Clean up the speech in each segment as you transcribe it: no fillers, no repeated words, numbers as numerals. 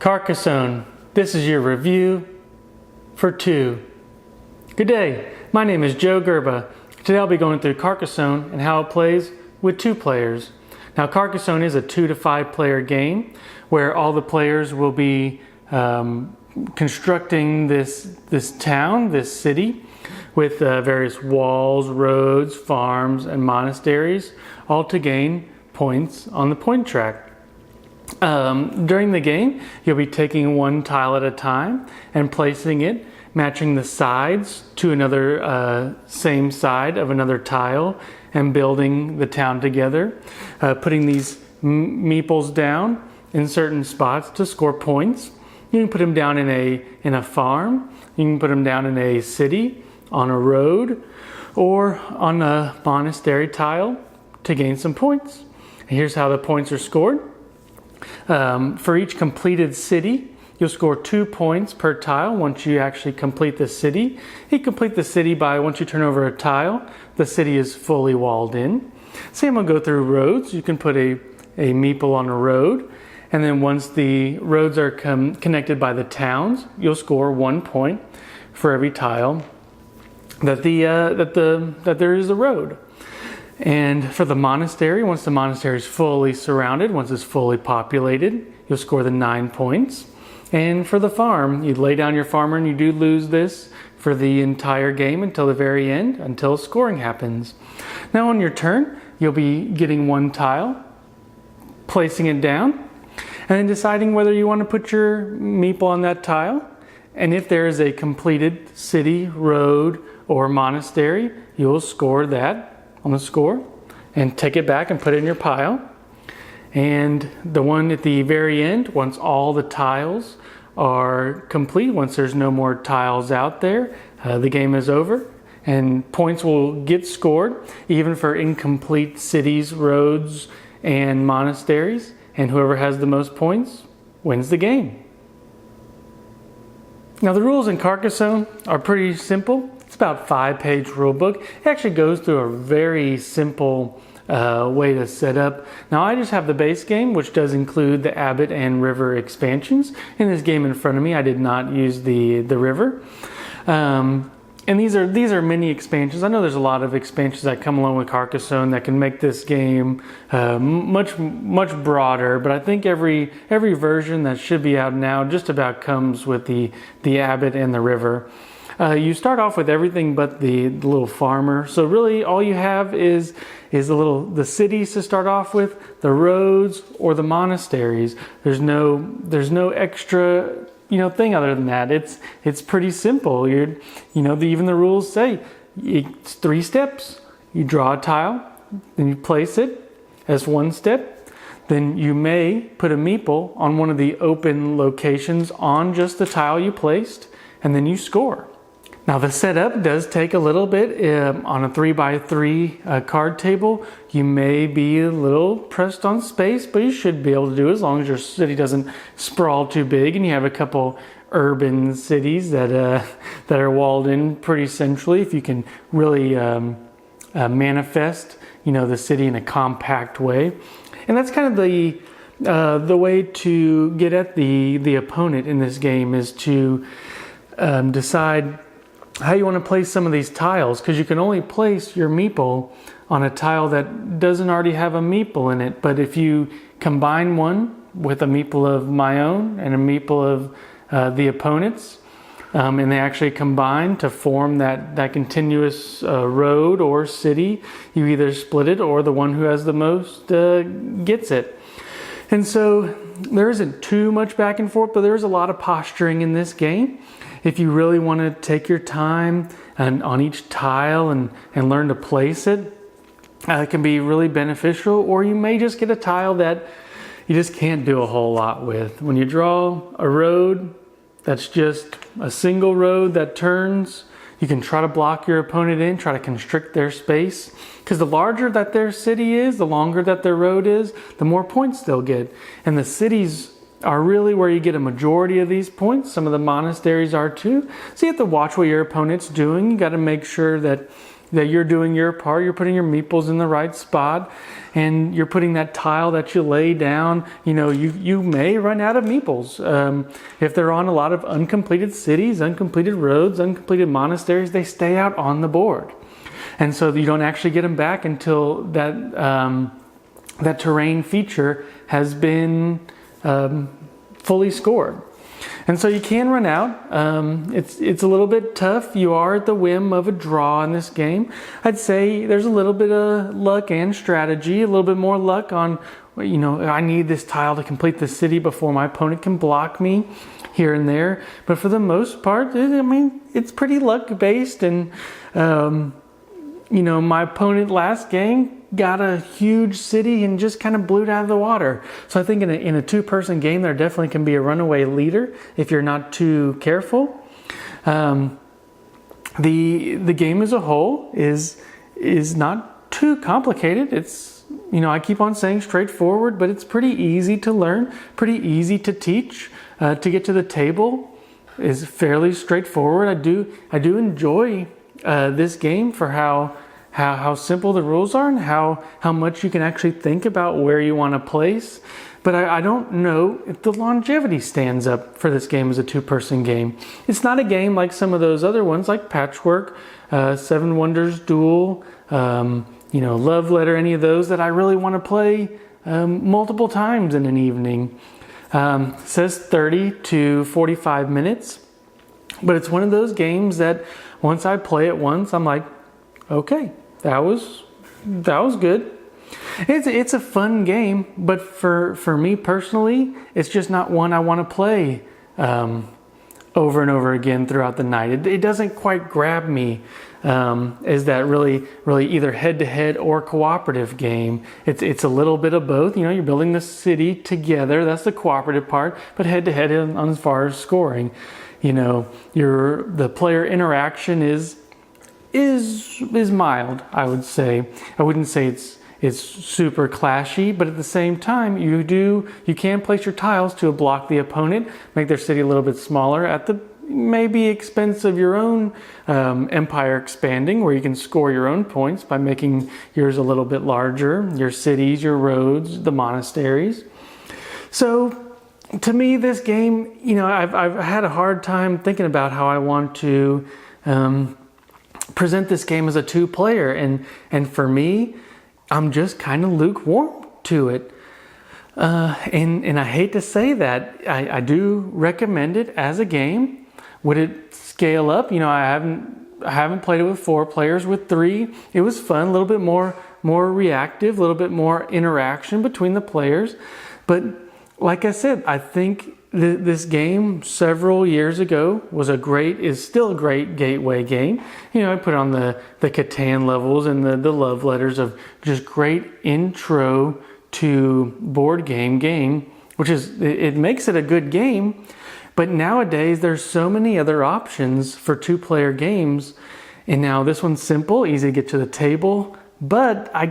Carcassonne, this is your review for 2. Good day, my name is Joe Gerba. Today I'll be going through Carcassonne and how it plays with 2 players. Now Carcassonne is a 2 to 5 player game where all the players will be constructing this town, this city, with various walls, roads, farms, and monasteries, all to gain points on the point track. During the game, you'll be taking one tile at a time and placing it, matching the sides to another same side of another tile, and building the town together. Putting these meeples down in certain spots to score points. You can put them down in a farm. You can put them down in a city, on a road, or on a monastery tile to gain some points. And here's how the points are scored. For each completed city, you'll score 2 points per tile once you actually complete the city. You complete the city by once you turn over a tile, the city is fully walled in. Same will go through roads. You can put a meeple on a road, and then once the roads are connected by the towns, you'll score 1 point for every tile that there is a road. And for the monastery, once the monastery is fully surrounded, once it's fully populated, you'll score the 9 points. And for the farm, you lay down your farmer and you do lose this for the entire game until the very end, until scoring happens. Now on your turn, you'll be getting 1 tile, placing it down, and then deciding whether you want to put your meeple on that tile. And if there is a completed city, road, or monastery, you'll score that on the score and take it back and put it in your pile. And the one at the very end, once all the tiles are complete, once there's no more tiles out there, the game is over and points will get scored even for incomplete cities, roads, and monasteries, and whoever has the most points wins the game. Now the rules in Carcassonne are pretty simple. It's about a 5-page rule book. It actually goes through a very simple way to set up. Now I just have the base game, which does include the Abbot and River expansions. In this game in front of me, I did not use the river. And these are mini expansions. I know there's a lot of expansions that come along with Carcassonne that can make this game much broader, but I think every version that should be out now just about comes with the Abbot and the river. You start off with everything but the little farmer. So really all you have is the cities to start off with, the roads, or the monasteries. There's no extra thing other than that. It's pretty simple. Even the rules say it's 3 steps. You draw a tile, then you place it as 1 step. Then you may put a meeple on one of the open locations on just the tile you placed, and then you score. Now the setup does take a little bit. On a 3x3 card table, you may be a little pressed on space, but you should be able to do it as long as your city doesn't sprawl too big and you have a couple urban cities that are walled in pretty centrally. If you can really manifest the city in a compact way. And that's kind of the way to get at the opponent in this game, is to decide how you want to place some of these tiles, because you can only place your meeple on a tile that doesn't already have a meeple in it. But if you combine one with a meeple of my own and a meeple of the opponent's, and they actually combine to form that continuous road or city, you either split it or the one who has the most gets it. And so there isn't too much back and forth, but there's a lot of posturing in this game. If you really want to take your time and on each tile and learn to place it, it can be really beneficial. Or you may just get a tile that you just can't do a whole lot with. When you draw a road that's just a single road that turns, you can try to block your opponent in, try to constrict their space. Because the larger that their city is, the longer that their road is, the more points they'll get. And the cities are really where you get a majority of these points. Some of the monasteries are too. So you have to watch what your opponent's doing. You got to make sure that that you're doing your part. You're putting your meeples in the right spot, and you're putting that tile that you lay down. You may run out of meeples. If they're on a lot of uncompleted cities, uncompleted roads, uncompleted monasteries, they stay out on the board. And so you don't actually get them back until that terrain feature has been fully scored. And so you can run out. It's a little bit tough. You are at the whim of a draw in this game. I'd say there's a little bit of luck and strategy, a little bit more luck on, I need this tile to complete the city before my opponent can block me here and there. But for the most part, it's pretty luck based. And, my opponent last game got a huge city and just kind of blew it out of the water. So I think in a two-person game, there definitely can be a runaway leader if you're not too careful. The game as a whole is not too complicated. It's, I keep on saying straightforward, but it's pretty easy to learn, pretty easy to teach. To get to the table is fairly straightforward. I do enjoy this game for how simple the rules are and how much you can actually think about where you want to place. But I don't know if the longevity stands up for this game as a two-person game. It's not a game like some of those other ones like Patchwork, Seven Wonders Duel, Love Letter, any of those that I really want to play multiple times in an evening. It says 30 to 45 minutes. But it's one of those games that once I play it once, I'm like, okay, that was good. It's a fun game, but for me personally, it's just not one I want to play over and over again throughout the night. It doesn't quite grab me as that really either head-to-head or cooperative game. It's a little bit of both. You're building the city together. That's the cooperative part, but head-to-head on as far as scoring. The player interaction is mild, I would say. I wouldn't say it's super clashy, but at the same time, you can place your tiles to block the opponent, make their city a little bit smaller at the maybe expense of your own empire expanding, where you can score your own points by making yours a little bit larger, your cities, your roads, the monasteries. So to me, this game, I've had a hard time thinking about how I want to present this game as a two-player, and for me, I'm just kind of lukewarm to it. And I hate to say that. I do recommend it as a game. Would it scale up? I haven't played it with 4 players. With 3, it was fun, a little bit more reactive, a little bit more interaction between the players. But like I said, I think this game several years ago is still a great gateway game. I put on the Catan levels and the love letters of just great intro to board game, which it makes it a good game. But nowadays there's so many other options for 2-player games. And now this one's simple, easy to get to the table, but I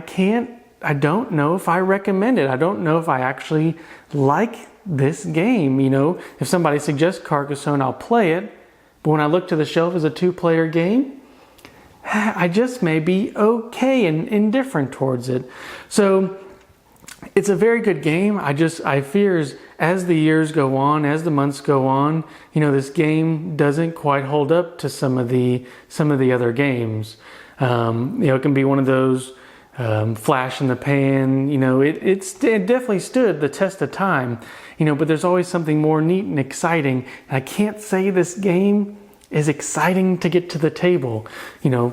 don't know if I recommend it. I don't know if I actually like this game. If somebody suggests Carcassonne, I'll play it. But when I look to the shelf as a 2-player game, I just may be okay and indifferent towards it. So it's a very good game. I fear as the years go on, as the months go on, this game doesn't quite hold up to some of the other games. It can be one of those flash in the pan. It definitely stood the test of time. But there's always something more neat and exciting. And I can't say this game is exciting to get to the table.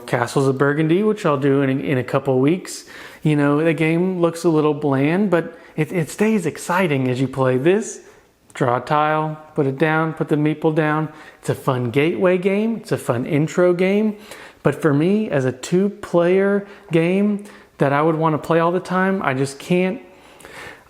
Castles of Burgundy, which I'll do in a couple of weeks. The game looks a little bland, but it stays exciting as you play this. Draw a tile, put it down, put the meeple down. It's a fun gateway game. It's a fun intro game. But for me, as a 2-player game that I would want to play all the time, I just can't.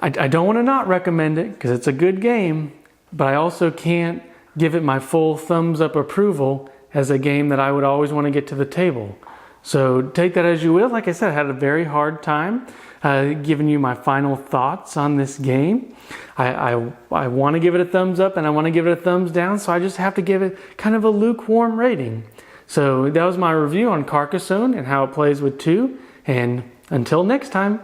I don't want to not recommend it because it's a good game, but I also can't give it my full thumbs up approval as a game that I would always want to get to the table. So take that as you will. Like I said, I had a very hard time giving you my final thoughts on this game. I want to give it a thumbs up and I want to give it a thumbs down, so I just have to give it kind of a lukewarm rating. So that was my review on Carcassonne and how it plays with 2. And until next time.